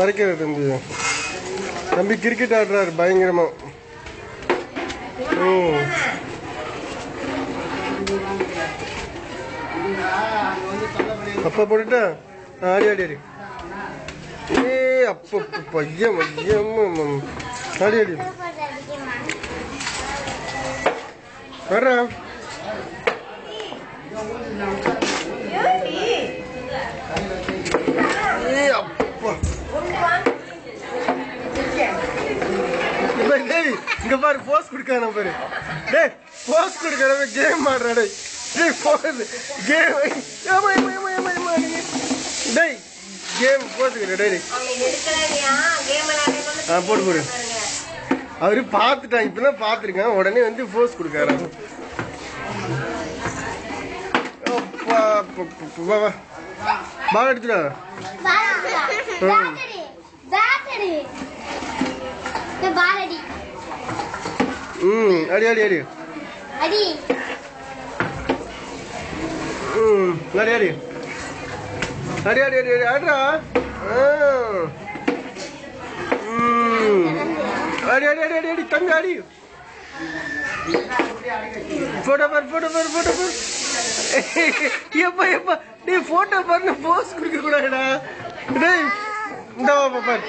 மறைக்கிற தம்பி. தம்பி கிரிக்கெட் ஆடுறாரு பயங்கரமா. அப்பா போட்டுட்டா ஆடி ஆடி ஆடி. ஏ அப்பா பையன் பையன் ஆடி ஆடி வர்றா. ஏ அப்பா இங்க பாரு போஸ் குடுக்கான பாரு. டேய் போஸ் குடுக்காத கேம் ஆடுறா. டேய் டேய் போஸ் கேம். ஏமா ஏமா ஏமா ஏமா டேய் கேம் போஸ் குடு. டேய் போடு போடு. அவரு பார்த்துட்டான், இப்பதான் பார்த்துருக்கான், உடனே வந்து போஸ் கொடுக்காரு. பால் எடுத்துடா. அடி அடி அடி அடி அடி அடி அடி அடி அடி ஆடுறா. அடி அடி அடி அடி அடி தங்க அடி. போட்டோ பார் போட்டோ பார் போட்டோ பார். எப்பா எப்பா நீ போட்டோ பாருன்னு போஸ் கொடுக்க கூடாதுடா. டேய் இந்த பாரு.